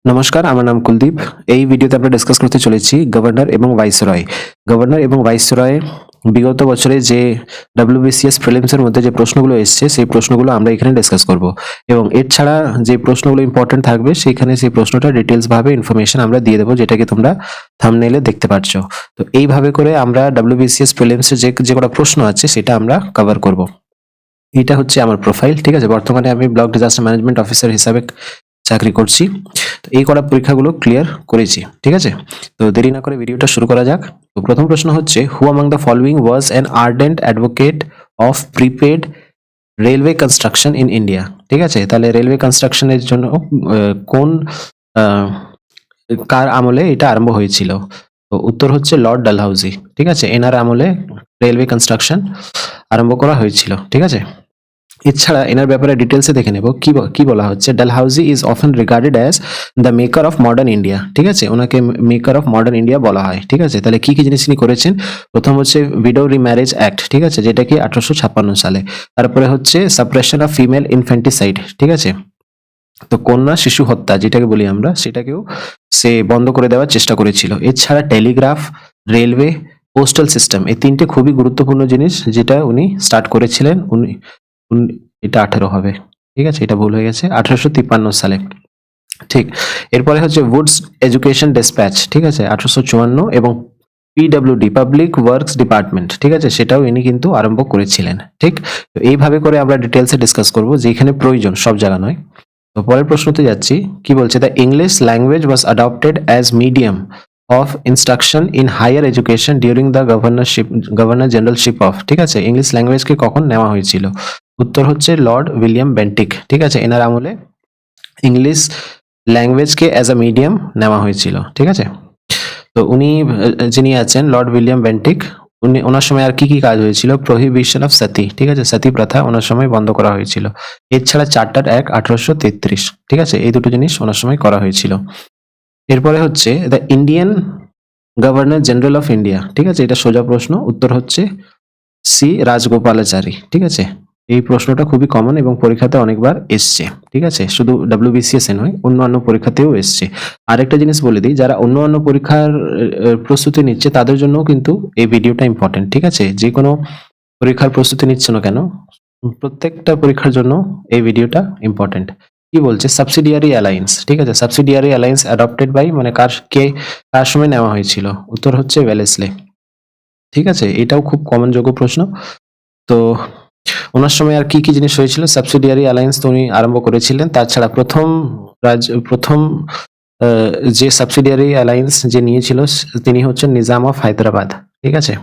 নমস্কার, আমার নাম কুলদীপ। এই ভিডিওতে আমরা ডিসকাস করতে চলেছি গভর্নর এবং ভাইসরয়। গভর্নর এবং ভাইসরয় বিগত বছরে যে WBCS প্রিলিমস এর মধ্যে যে প্রশ্নগুলো এসছে সেই প্রশ্নগুলো আমরা এখানে ডিসকাস করব এবং এর ছাড়া যে প্রশ্নগুলো ইম্পর্টেন্ট থাকবে সেখানে সেই প্রশ্নটা ডিটেলস ভাবে ইনফরমেশন আমরা দিয়ে দেবো, যেটাকে তোমরা থাম্বনেইলে দেখতে পাচ্ছ। তো এইভাবে করে আমরা WBCS প্রিলিমস এর যে কটা প্রশ্ন আছে সেটা আমরা কভার করব। এটা হচ্ছে আমার প্রোফাইল, ঠিক আছে। বর্তমানে আমি ব্লক ডিজাস্টার ম্যানেজমেন্ট অফিসার হিসাবে চাকরি করছি। তো এই করা পরীক্ষাগুলো ক্লিয়ার করেছি, ঠিক আছে। তো দেরি না করে ভিডিওটা শুরু করা যাক। তো প্রথম প্রশ্ন হচ্ছে, হু among the following was an ardent advocate of prepaid railway construction in India? ঠিক আছে, তাহলে রেলওয়ে কনস্ট্রাকশনের জন্য কোন আহ, কার আমলে এটা আরম্ভ হয়েছিল? তো উত্তর হচ্ছে লর্ড ডালহাউজি, ঠিক আছে। এনার আমলে রেলওয়ে কনস্ট্রাকশন আরম্ভ করা হয়েছিল, ঠিক আছে। এছাড়া এনার ব্যাপারে ডিটেলসে দেখে নেব কি বলা হচ্ছে। Dalhousie is often regarded as the maker of modern India, ঠিক আছে। ওনাকে মেকার অফ মডার্ন ইন্ডিয়া বলা হয়, ঠিক আছে। তাহলে কি কি জিনিস তিনি করেছেন? প্রথম হচ্ছে উইডো রিম্যারেজ অ্যাক্ট, ঠিক আছে, যেটা কি 1856 সালে। তারপরে হচ্ছে সাপ্রেশন অফ ফিমেল ইনফ্যান্টিসাইড, ঠিক আছে। তো কন্যা শিশু হত্যা যেটাকে বলি আমরা, সেটাকেও সে বন্ধ করে দেওয়ার চেষ্টা করেছিল। এছাড়া টেলিগ্রাফ, রেলওয়ে, পোস্টাল সিস্টেম, এই তিনটে খুবই গুরুত্বপূর্ণ জিনিস যেটা উনি স্টার্ট করেছিলেন। এটা 18 হবে, ঠিক আছে, এটা ভুল হয়ে গেছে, 1853 সালে, ঠিক। এরপরে হচ্ছে উডস এডুকেশন ডিসপ্যাচ, ঠিক আছে, 1854। এবং PWD পাবলিক ওয়ার্কস ডিপার্টমেন্ট, ঠিক আছে, সেটাও ইনি কিন্তু আরম্ভ করেছিলেন, ঠিক। তো এইভাবে করে আমরা ডিটেলসে ডিসকাস করব, যেখানে প্রয়োজন, সব জায়গা নয়। তো পরের প্রশ্নতে যাচ্ছি, কি বলছে? The English language was adopted as medium of instruction in higher education during the governor generalship of, ঠিক আছে। ইংলিশ ল্যাঙ্গুয়েজকে কখন নেওয়া হয়েছিল? উত্তর হচ্ছে লর্ড উইলিয়াম বেন্টিক, ঠিক আছে। এনার আমলে ইংলিশ ল্যাঙ্গুয়েজকে অ্যাজ আ মিডিয়াম নেওয়া হয়েছিল, ঠিক আছে। তো উনি যিনি আছেন লর্ড উইলিয়াম বেন্টিক, উনি ওনার সময় আর কি কি কাজ হয়েছিল? প্রহিবিশন অফ সতী, ঠিক আছে, সতী প্রথা ওনার সময় বন্ধ করা হয়েছিল। এছাড়া চার্টার অ্যাক্ট 1833, ঠিক আছে, এই দুটো জিনিস ওনার সময় করা হয়েছিল। এরপরে হচ্ছে the Indian governor general of India, ঠিক আছে, এটা সোজা প্রশ্ন, উত্তর হচ্ছে সি রাজগোপালাচারী, ঠিক আছে। এই প্রশ্নটা খুবই কমন এবং পরীক্ষাতে অনেকবার এসছে, ঠিক আছে, শুধু WBCS এ নয়, অন্যান্য পরীক্ষাতেও এসছে। আরেকটা জিনিস বলে দিই, যারা অন্যান্য পরীক্ষার প্রস্তুতি নিচ্ছে তাদের জন্যও কিন্তু এই ভিডিওটা ইম্পর্টেন্ট, ঠিক আছে। যে কোনো পরীক্ষার প্রস্তুতি নিচ্ছ না কেন, প্রত্যেকটা পরীক্ষার জন্য এই ভিডিওটা ইম্পর্টেন্ট। কি বলছে? সাবসিডিয়ারি অ্যালায়েন্স, ঠিক আছে, সাবসিডিয়ারি অ্যালায়েন্স অ্যাডপ্টেড বাই, মানে কার সময় নেওয়া হয়েছিল? উত্তর হচ্ছে ওয়েলেসলে, ঠিক আছে। এটাও খুব কমন যোগ্য প্রশ্ন। তো ওনার সময় আর কি কি জিনিস হয়েছিল? সাবসিডিয়ারি অ্যালায়েন্স তো উনি আরম্ভ করেছিলেন। তাছাড়া প্রথম যে সাবসিডিয়ারি অ্যালায়েন্স যে নিয়েছিল তিনি হচ্ছেন নিজাম অফ হায়দ্রাবাদ, ঠিক আছে।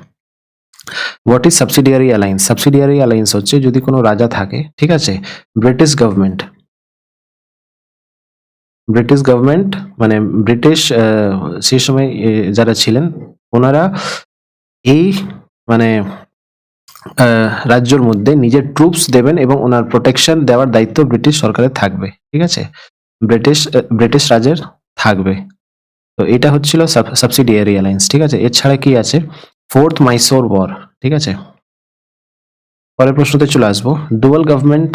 What is subsidiary alliance? Subsidiary alliance হচ্ছে যদি কোনো রাজা থাকে, ঠিক আছে, ব্রিটিশ গভর্নমেন্ট ব্রিটিশ গভর্নমেন্ট মানে ব্রিটিশ সেই সময় যারা ছিলেন ওনারা এই মানে রাজ্যের মধ্যে নিজের ট্রুপস দেবেন এবং ওনার প্রোটেকশন দেওয়ার দায়িত্ব ব্রিটিশ সরকারের থাকবে, ঠিক আছে, ব্রিটিশ রাজের থাকবে। তো এটা হচ্ছিল সাবসিডিয়ারি অ্যালায়েন্স, ঠিক আছে। এছাড়া কি আছে? ফোর্থ মাইসোর ওয়ার, ঠিক আছে। পরের প্রশ্নতে চলে আসবো, dual government,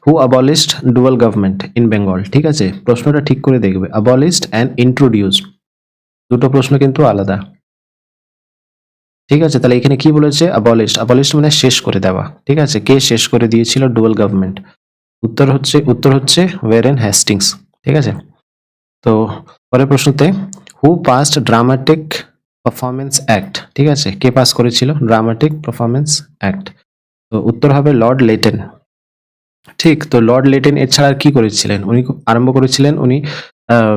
who abolished dual government in Bengal, ঠিক আছে। প্রশ্নটা ঠিক করে দেখবে, অ্যাবলিশড অ্যান্ড ইন্ট্রোডিউসড দুটো প্রশ্ন কিন্তু আলাদা, ঠিক আছে। তাহলে এখানে কি বলেছে? অ্যাবলিশড মানে শেষ করে দেওয়া, ঠিক আছে। কে শেষ করে দিয়েছিল ডুয়াল গভর্নমেন্ট? উত্তর হচ্ছে ওয়ারেন হেস্টিংস, ঠিক আছে। তো পরের প্রশ্নতে, হু পাসড ড্রামাটিক পারফরমেন্স অ্যাক্ট, ঠিক আছে, কে পাস করেছিল ড্রামাটিক পারফরমেন্স অ্যাক্ট? তো উত্তর হবে লর্ড লেটেন, ঠিক। তো লর্ড লেটেন এছাড়া আর কি করেছিলেন? উনি আরম্ভ করেছিলেন উনি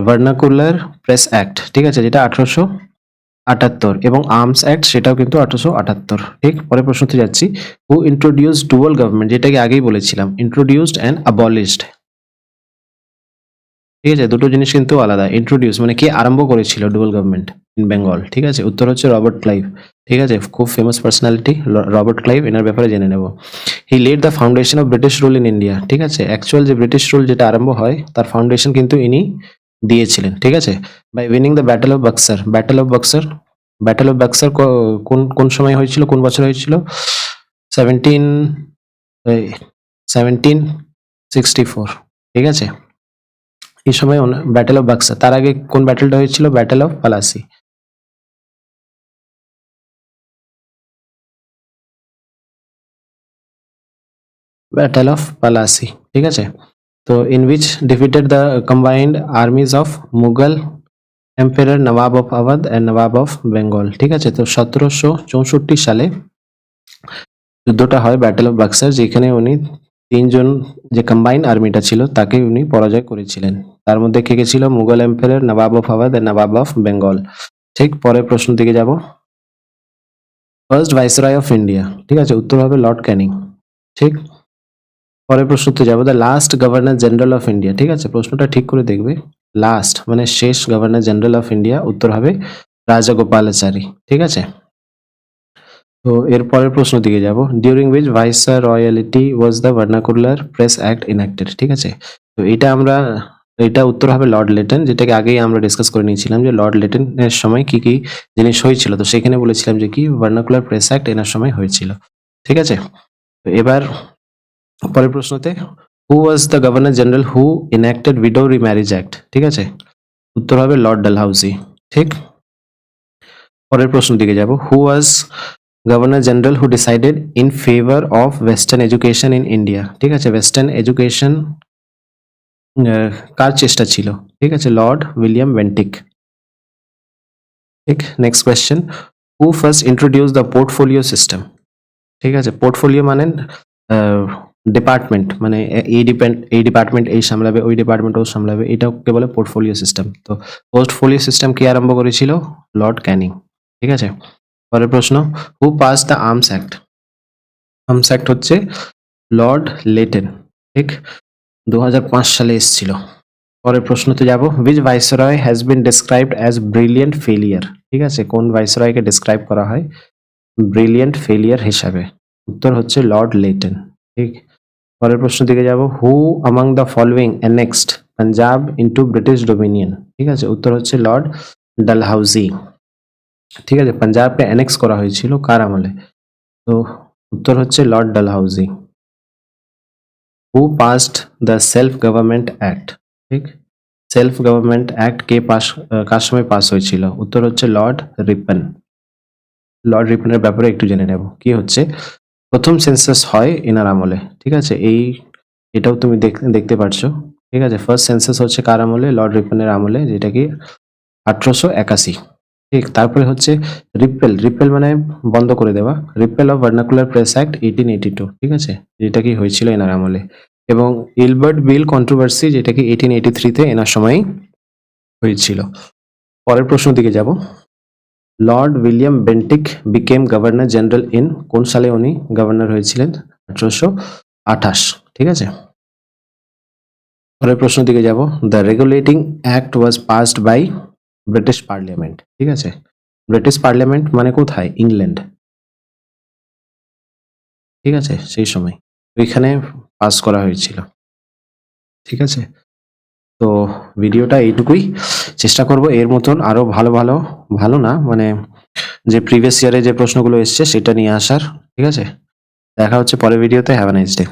ভার্নাকুলার প্রেস অ্যাক্ট, ঠিক আছে, যেটা 1878, এবং আর্মস অ্যাক্ট সেটাও কিন্তু 1878, ঠিক। পরের প্রশ্নতে যাচ্ছি, হু ইন্ট্রোডিউস ডুয়াল গভর্নমেন্ট, যেটাকে আগেই বলেছিলাম, ইন্ট্রোডিউসড অ্যান্ড অ্যাবলিশড, ঠিক আছে, দুটো জিনিস কিন্তু আলাদা। ইন্ট্রোডিউস মানে কে আরম্ভ করেছিল ডুয়াল গভর্নমেন্ট ইন বেঙ্গল, ঠিক আছে। উত্তর হচ্ছে রবার্ট ক্লাইভ, ঠিক আছে, খুব ফেমাস পার্সোনালিটি রবার্ট ক্লাইভ, এনার ব্যাপারে জেনে নেব। He laid the foundation of British rule in India, ঠিক আছে। অ্যাকচুয়াল যে ব্রিটিশ রুল যেটা আরম্ভ হয় তার ফাউন্ডেশন কিন্তু ইনি দিয়েছিলেন, ঠিক আছে। By winning the battle of Buxar কোন কোন সময় হয়েছিল, কোন বছর হয়েছিল? 1764, ঠিক আছে। এই সময় ব্যাটেল অফ বাক্সার, তার আগে কোন ব্যাটেলটা হয়েছিল? Battle of Plassey. Battle of Plassey, ঠিক আছে। তো in which defeated the combined armies of Mughal empire nawab of Awadh and nawab of Bengal, ঠিক আছে। তো 1764 সালে যুদ্ধটা হয় ব্যাটেল অফ বাক্সার, যেখানে উনি তিনজন যে কম্বাইন আর্মিটা ছিল তাকে উনি পরাজয় করেছিলেন। তার মধ্যে কে কে ছিল? Mughal empire, nawab of Awadh and nawab of Bengal. ঠিক, পরের প্রশ্ন দিকে যাব। ফার্স্ট ভাইসরয় অফ ইন্ডিয়া, ঠিক আছে, উত্তর হবে লর্ড ক্যানিং। ঠিক, পরের প্রশ্নতে যাব। The last governor general of India, ঠিক আছে, প্রশ্নটা ঠিক করে দেখবে। লাস্ট মানে শেষ গভর্নর জেনারেল অফ ইন্ডিয়া, উত্তর হবে রাজাগোপালাচারী, ঠিক আছে। তো এর পরের প্রশ্ন দিকে যাব। During which viceroy royalty was the vernacular press act ইনঅ্যাক্টেড, ঠিক আছে। তো এটা উত্তর হবে লর্ড লেটন, যেটাকে আগেই আমরা ডিসকাস করে নিয়েছিলাম যে লর্ড লেটন এর সময় কি কি জিনিস হয়েছিল। তো সেখানে বলেছিলাম যে কি ভার্নাকুলার প্রেস অ্যাক্ট এনার সময় হয়েছিল, ঠিক আছে। তো এবার পরের প্রশ্নতে, who was the governor general who enacted widow remarriage act, ঠিক আছে, উত্তর হবে লর্ড ডালহাউসি। ঠিক, পরের প্রশ্ন দিকে যাব। Who was governor general who decided in favour of western education in India, ঠিক আছে, ওয়েস্টার্ন এডুকেশন কার চেষ্টা ছিল? ঠিক আছে, লর্ড উইলিয়াম বেন্টিক। ঠিক, next question. Who first introduce the portfolio system, ঠিক আছে। পোর্টফোলিও মানে ডিপার্টমেন্ট, মানে এই ডিপার্টমেন্ট এই সামলাবে, ওই ডিপার্টমেন্ট ও সামলাবে, এটাকে বলে পোর্টফোলিও সিস্টেম। তো পোর্টফোলিও সিস্টেম কে আরম্ভ করেছিল? লর্ড ক্যানিং, ঠিক আছে। পরের প্রশ্ন, who pass the arms act? Arms act হচ্ছে লর্ড লেটন, ঠিক, 2005 সালে এসেছিল। পরের প্রশ্নতে যাব। Which viceroy has been described as brilliant failure, ঠিক আছে, কোন ভাইসরয়কে ডেসক্রাইব করা হয় ব্রিলিয়েন্ট ফেলিয়ার হিসাবে? উত্তর হচ্ছে লর্ড লেটন, ঠিক। পরের প্রশ্ন দিকে যাব। হু among the following annexed Punjab into British Dominion, ঠিক আছে, উত্তর হচ্ছে লর্ড ডালহাউসি, ঠিক আছে। পাঞ্জাবকে অ্যানেক্স করা হয়েছিল কার আমলে? তো উত্তর হচ্ছে Lord Dalhousie. Who passed the self government act, ঠিক, সেলফ গভর্নমেন্ট অ্যাক্ট কার সময় পাস হয়েছিল? উত্তর হচ্ছে লর্ড রিপন। লর্ড রিপনের ব্যাপারে একটু জেনে নেব। কি হচ্ছে, প্রথম সেন্সাস হয় এনার আমলে, ঠিক আছে, এটাও তুমি দেখতে পারছো, ঠিক আছে। ফার্স্ট সেন্সাস হচ্ছে কার আমলে? লর্ড রিপনের আমলে, যেটা কি 1881, ঠিক। তারপরে হচ্ছে রিপেল মানে বন্ধ করে দেওয়া, repel of vernacular press act 1882, ঠিক আছে, যেটা কি হয়েছিল এনার আমলে। এবং ইলবার্ট বিল কন্ট্রোভার্সি, যেটা কি 1883-তে এনার সময় হয়েছিল। পরের প্রশ্ন দিকে যাব। Lord William Bentinck became governor general in, কোন সালে উনি গভর্নর হয়েছিলেন? 1828, ঠিক আছে। পরের প্রশ্ন দিকে যাব। The regulating act was passed by British parliament, ঠিক আছে। ব্রিটিশ পার্লিয়ামেন্ট মানে কোথায়? ইংল্যান্ড, ঠিক আছে, সেই সময় ওইখানে পাস করা হয়েছিল, ঠিক আছে। তো ভিডিওটা এইটুকুই, চেষ্টা করব এর মতন আরো ভালো না মানে যে প্রিভিয়াস ইয়ারে যে প্রশ্নগুলো এসছে সেটা নিয়ে আসার, ঠিক আছে। দেখা হচ্ছে পরের ভিডিওতে। Have a nice day.